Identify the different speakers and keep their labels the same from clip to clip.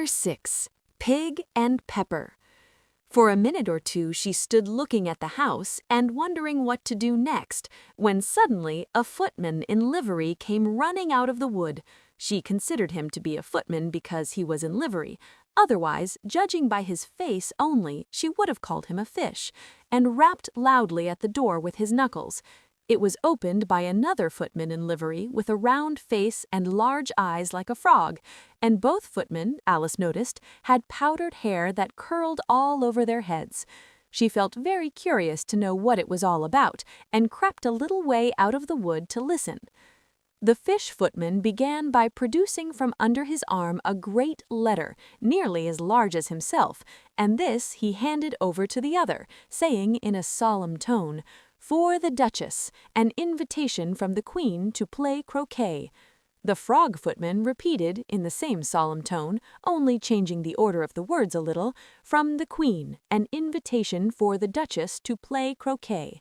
Speaker 1: Chapter 6. Pig and Pepper. For a minute or two she stood looking at the house and wondering what to do next, when suddenly a footman in livery came running out of the wood. She considered him to be a footman because he was in livery. Otherwise, judging by his face only, she would have called him a fish, and rapped loudly at the door with his knuckles. It was opened by another footman in livery with a round face and large eyes like a frog, and both footmen, Alice noticed, had powdered hair that curled all over their heads. She felt very curious to know what it was all about, and crept a little way out of the wood to listen. The fish footman began by producing from under his arm a great letter, nearly as large as himself, and this he handed over to the other, saying in a solemn tone, "For the Duchess, an invitation from the Queen to play croquet." The frog footman repeated, in the same solemn tone, only changing the order of the words a little, "From the Queen, an invitation for the Duchess to play croquet."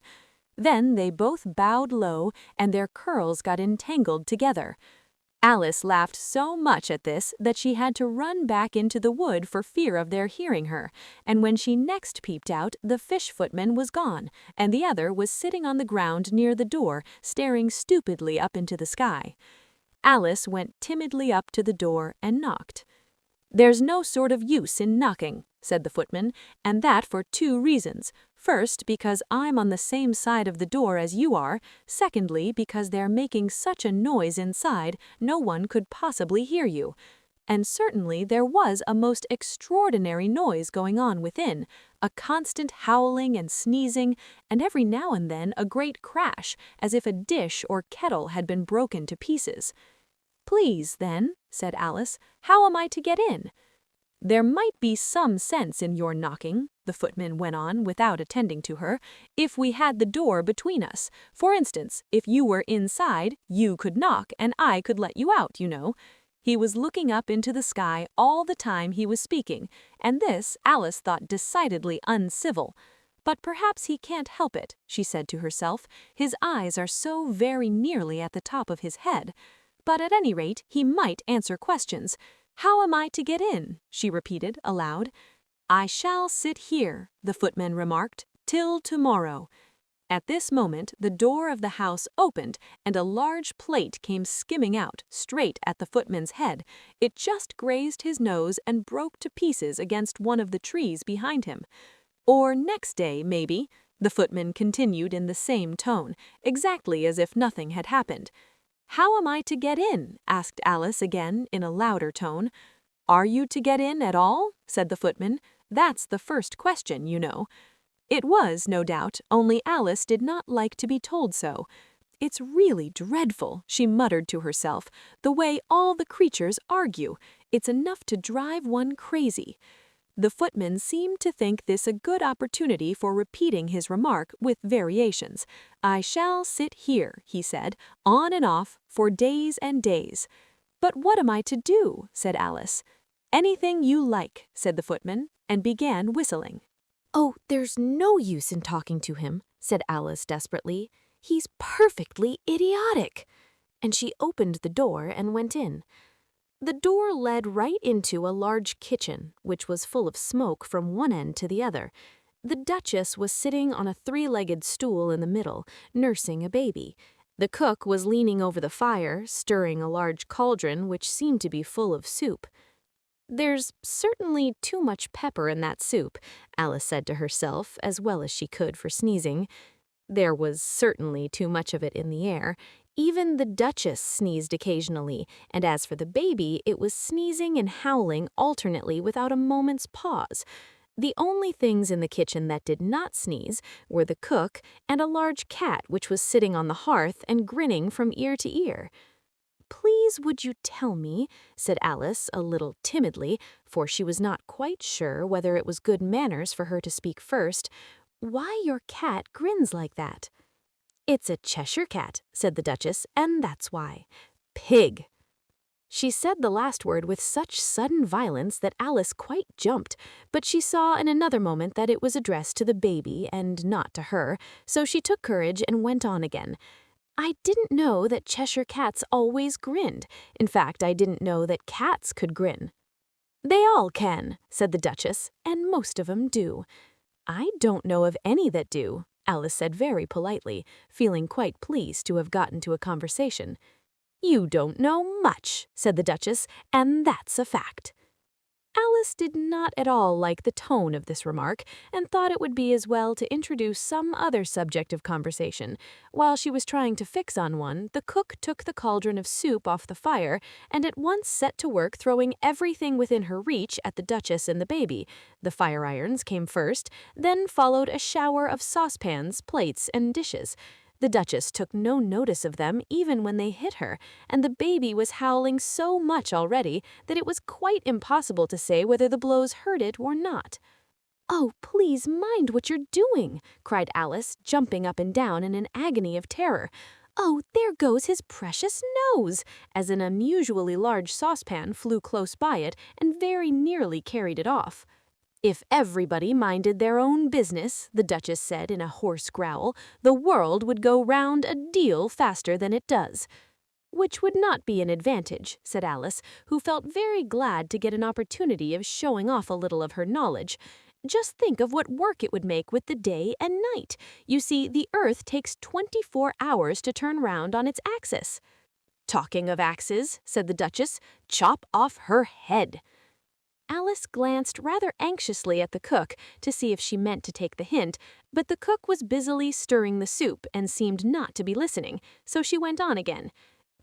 Speaker 1: Then they both bowed low, and their curls got entangled together. Alice laughed so much at this that she had to run back into the wood for fear of their hearing her, and when she next peeped out, the fish footman was gone, and the other was sitting on the ground near the door, staring stupidly up into the sky. Alice went timidly up to the door and knocked. "There's no sort of use in knocking," said the footman, "and that for two reasons. First, because I'm on the same side of the door as you are. Secondly, because they're making such a noise inside, no one could possibly hear you." And certainly there was a most extraordinary noise going on within, a constant howling and sneezing, and every now and then a great crash, as if a dish or kettle had been broken to pieces. "Please, then," said Alice, "how am I to get in?" "There might be some sense in your knocking," the footman went on without attending to her, "if we had the door between us. For instance, if you were inside, you could knock and I could let you out, you know." He was looking up into the sky all the time he was speaking, and this Alice thought decidedly uncivil. "But perhaps he can't help it," she said to herself. "His eyes are so very nearly at the top of his head. But at any rate, he might answer questions. How am I to get in?" she repeated aloud. "I shall sit here," the footman remarked, "till tomorrow." At this moment the door of the house opened, and a large plate came skimming out, straight at the footman's head. It just grazed his nose and broke to pieces against one of the trees behind him. "Or next day, maybe," the footman continued in the same tone, exactly as if nothing had happened. "How am I to get in?" asked Alice again in a louder tone. "Are you to get in at all?" said the footman. "That's the first question, you know." It was, no doubt, only Alice did not like to be told so. "It's really dreadful," she muttered to herself, "the way all the creatures argue. It's enough to drive one crazy." The footman seemed to think this a good opportunity for repeating his remark with variations. "I shall sit here," he said, "on and off, for days and days." "But what am I to do?" said Alice. "Anything you like," said the footman, and began whistling. "Oh, there's no use in talking to him," said Alice desperately. "He's perfectly idiotic." And she opened the door and went in. The door led right into a large kitchen, which was full of smoke from one end to the other. The Duchess was sitting on a three-legged stool in the middle, nursing a baby. The cook was leaning over the fire, stirring a large cauldron which seemed to be full of soup. "There's certainly too much pepper in that soup," Alice said to herself, as well as she could for sneezing. There was certainly too much of it in the air. Even the Duchess sneezed occasionally, and as for the baby, it was sneezing and howling alternately without a moment's pause. The only things in the kitchen that did not sneeze were the cook and a large cat which was sitting on the hearth and grinning from ear to ear. "Please would you tell me," said Alice a little timidly, for she was not quite sure whether it was good manners for her to speak first, "why your cat grins like that?" "It's a Cheshire cat," said the Duchess, "and that's why. Pig." She said the last word with such sudden violence that Alice quite jumped, but she saw in another moment that it was addressed to the baby and not to her, so she took courage and went on again. "I didn't know that Cheshire cats always grinned. In fact, I didn't know that cats could grin." "They all can," said the Duchess, "and most of 'em do." "I don't know of any that do," Alice said very politely, feeling quite pleased to have gotten to a conversation. "You don't know much," said the Duchess, "and that's a fact." Alice did not at all like the tone of this remark and thought it would be as well to introduce some other subject of conversation. While she was trying to fix on one, the cook took the cauldron of soup off the fire and at once set to work throwing everything within her reach at the Duchess and the baby. The fire irons came first, then followed a shower of saucepans, plates, and dishes. The Duchess took no notice of them even when they hit her, and the baby was howling so much already that it was quite impossible to say whether the blows hurt it or not. "Oh, please mind what you're doing," cried Alice, jumping up and down in an agony of terror. "Oh, there goes his precious nose," as an unusually large saucepan flew close by it and very nearly carried it off. "If everybody minded their own business," the Duchess said in a hoarse growl, "the world would go round a deal faster than it does." "Which would not be an advantage," said Alice, who felt very glad to get an opportunity of showing off a little of her knowledge. "Just think of what work it would make with the day and night. You see, the Earth takes 24 hours to turn round on its axis." "Talking of axes," said the Duchess, "chop off her head." Alice glanced rather anxiously at the cook to see if she meant to take the hint, but the cook was busily stirring the soup and seemed not to be listening, so she went on again.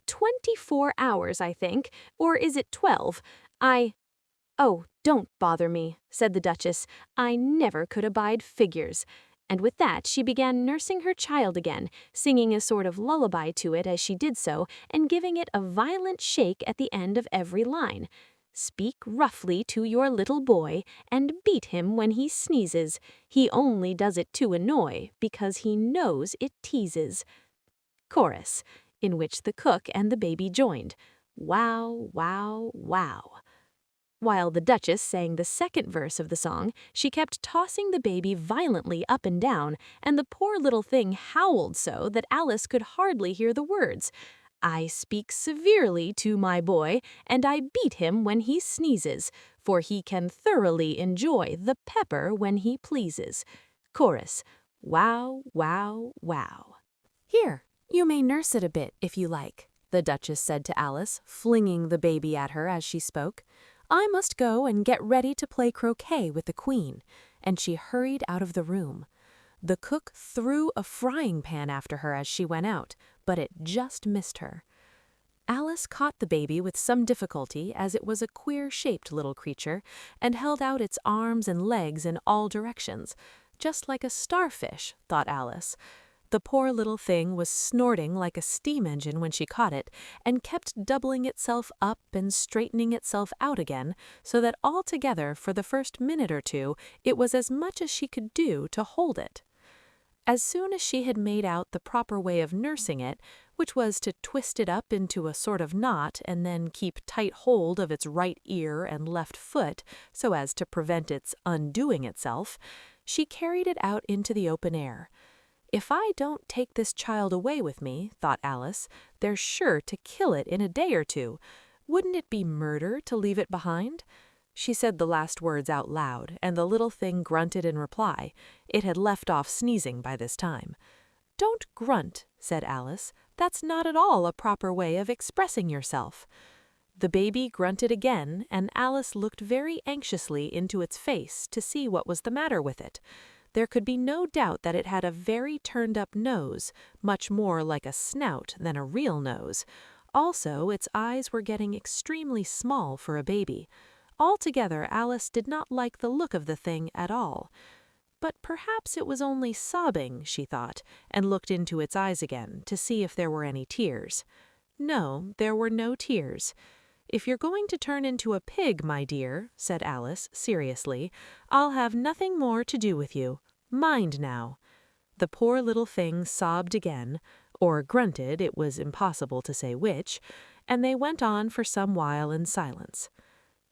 Speaker 1: 24 hours, I think, or is it 12? Oh, don't bother me," said the Duchess. "I never could abide figures." And with that she began nursing her child again, singing a sort of lullaby to it as she did so, and giving it a violent shake at the end of every line. "Speak roughly to your little boy, and beat him when he sneezes. He only does it to annoy, because he knows it teases." Chorus, in which the cook and the baby joined. Wow, wow, wow. While the Duchess sang the second verse of the song, she kept tossing the baby violently up and down, and the poor little thing howled so that Alice could hardly hear the words. "I speak severely to my boy, and I beat him when he sneezes, for he can thoroughly enjoy the pepper when he pleases." Chorus, wow, wow, wow. "Here, you may nurse it a bit if you like," the Duchess said to Alice, flinging the baby at her as she spoke. "I must go and get ready to play croquet with the Queen," and she hurried out of the room. The cook threw a frying pan after her as she went out, but it just missed her. Alice caught the baby with some difficulty, as it was a queer-shaped little creature, and held out its arms and legs in all directions. Just like a starfish, thought Alice. The poor little thing was snorting like a steam engine when she caught it, and kept doubling itself up and straightening itself out again, so that altogether for the first minute or two it was as much as she could do to hold it. As soon as she had made out the proper way of nursing it, which was to twist it up into a sort of knot and then keep tight hold of its right ear and left foot so as to prevent its undoing itself, she carried it out into the open air. "If I don't take this child away with me," thought Alice, "they're sure to kill it in a day or two. Wouldn't it be murder to leave it behind?" She said the last words out loud, and the little thing grunted in reply. It had left off sneezing by this time. "Don't grunt," said Alice. "That's not at all a proper way of expressing yourself." The baby grunted again, and Alice looked very anxiously into its face to see what was the matter with it. There could be no doubt that it had a very turned-up nose, much more like a snout than a real nose. Also, its eyes were getting extremely small for a baby. Altogether, Alice did not like the look of the thing at all. But perhaps it was only sobbing, she thought, and looked into its eyes again to see if there were any tears. No, there were no tears. "If you're going to turn into a pig, my dear," said Alice seriously, "I'll have nothing more to do with you. Mind now." The poor little thing sobbed again, or grunted, it was impossible to say which, and they went on for some while in silence.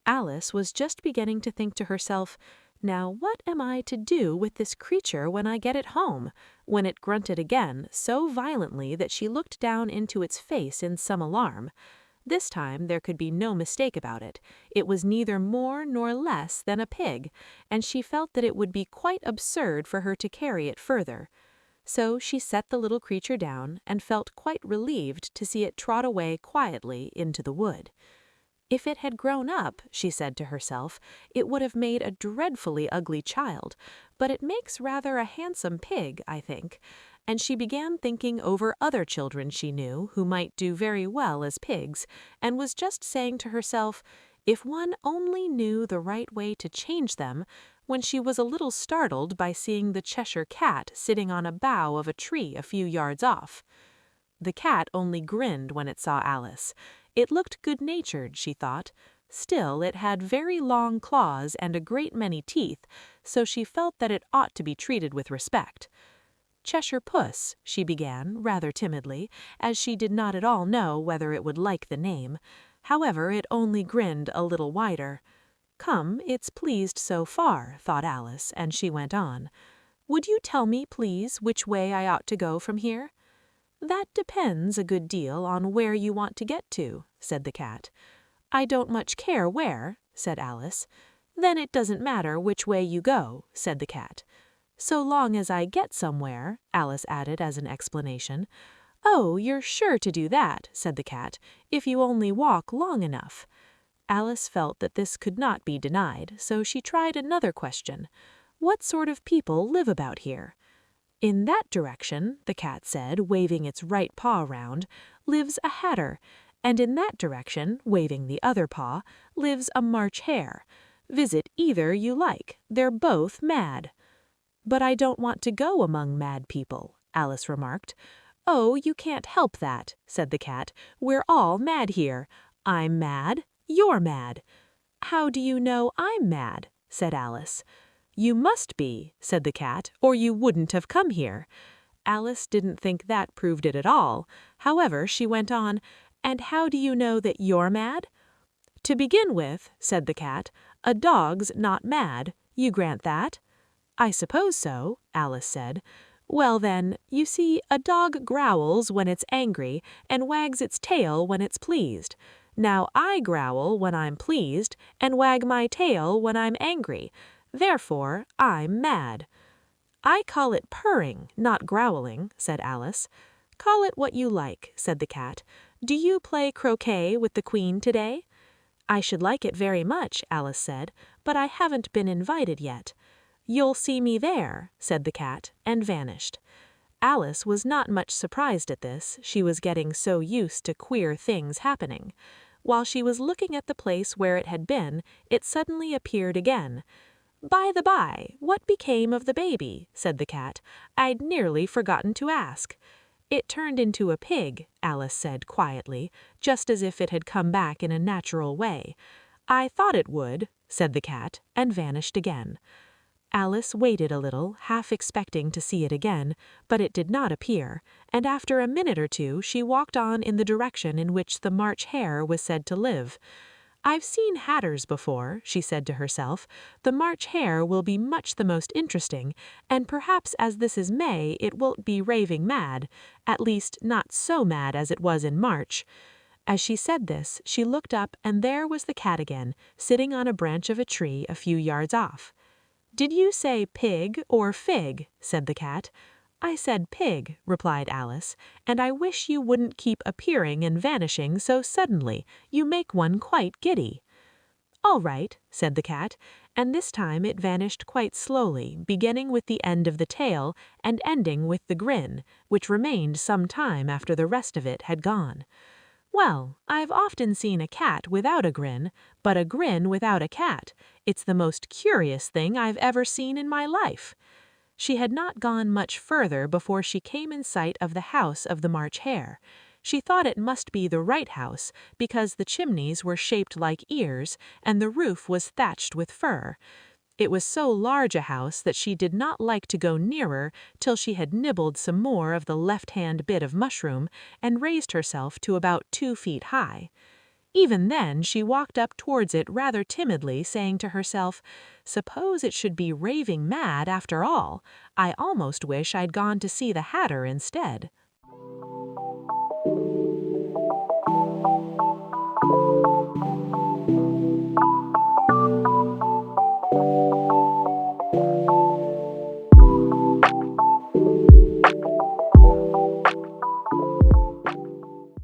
Speaker 1: Alice was just beginning to think to herself, "Now what am I to do with this creature when I get it home?" when it grunted again so violently that she looked down into its face in some alarm. This time there could be no mistake about it. It was neither more nor less than a pig, and she felt that it would be quite absurd for her to carry it further. So she set the little creature down and felt quite relieved to see it trot away quietly into the wood. If it had grown up, she said to herself, it would have made a dreadfully ugly child, but it makes rather a handsome pig, I think. And she began thinking over other children she knew who might do very well as pigs, and was just saying to herself, if one only knew the right way to change them, when she was a little startled by seeing the Cheshire Cat sitting on a bough of a tree a few yards off. The cat only grinned when it saw Alice. It looked good-natured, she thought. Still, it had very long claws and a great many teeth, so she felt that it ought to be treated with respect. Cheshire Puss, she began, rather timidly, as she did not at all know whether it would like the name. However, it only grinned a little wider. Come, it's pleased so far, thought Alice, and she went on. Would you tell me, please, which way I ought to go from here? That depends a good deal on where you want to get to, said the cat. I don't much care where, said Alice. Then it doesn't matter which way you go, said the cat. So long as I get somewhere, Alice added as an explanation. Oh, you're sure to do that, said the cat, if you only walk long enough. Alice felt that this could not be denied, so she tried another question. What sort of people live about here? In that direction, the cat said, waving its right paw round, lives a hatter, and in that direction, waving the other paw, lives a March hare. Visit either you like, they're both mad. But I don't want to go among mad people, Alice remarked. Oh, you can't help that, said the cat. We're all mad here. I'm mad, you're mad. How do you know I'm mad? Said Alice. You must be, said the cat, or you wouldn't have come here. Alice didn't think that proved it at all. However, she went on, and how do you know that you're mad? To begin with, said the cat, a dog's not mad. You grant that? I suppose so, Alice said. Well then, you see, a dog growls when it's angry and wags its tail when it's pleased. Now I growl when I'm pleased and wag my tail when I'm angry. Therefore, I'm mad. I call it purring, not growling, said Alice. Call it what you like, said the cat. Do you play croquet with the Queen today? I should like it very much, Alice said, but I haven't been invited yet. You'll see me there, said the cat, and vanished. Alice was not much surprised at this. She was getting so used to queer things happening. While she was looking at the place where it had been, it suddenly appeared again. By the by, what became of the baby? Said the cat. I'd nearly forgotten to ask. It turned into a pig, Alice said quietly, just as if it had come back in a natural way. I thought it would, said the cat, and vanished again. Alice waited a little, half expecting to see it again, but it did not appear, and after a minute or two she walked on in the direction in which the March hare was said to live. I've seen hatters before, she said to herself. The March hare will be much the most interesting, and perhaps as this is May it won't be raving mad, at least not so mad as it was in March. As she said this, she looked up, and there was the cat again, sitting on a branch of a tree a few yards off. Did you say pig or fig? Said the cat. I said pig, replied Alice, and I wish you wouldn't keep appearing and vanishing so suddenly. You make one quite giddy. All right, said the cat, and this time it vanished quite slowly, beginning with the end of the tail and ending with the grin, which remained some time after the rest of it had gone. Well, I've often seen a cat without a grin, but a grin without a cat. It's the most curious thing I've ever seen in my life. She had not gone much further before she came in sight of the house of the March hare. She thought it must be the right house, because the chimneys were shaped like ears, and the roof was thatched with fur. It was so large a house that she did not like to go nearer till she had nibbled some more of the left-hand bit of mushroom and raised herself to about 2 feet high. Even then she walked up towards it rather timidly, saying to herself, suppose it should be raving mad after all. I almost wish I'd gone to see the hatter instead.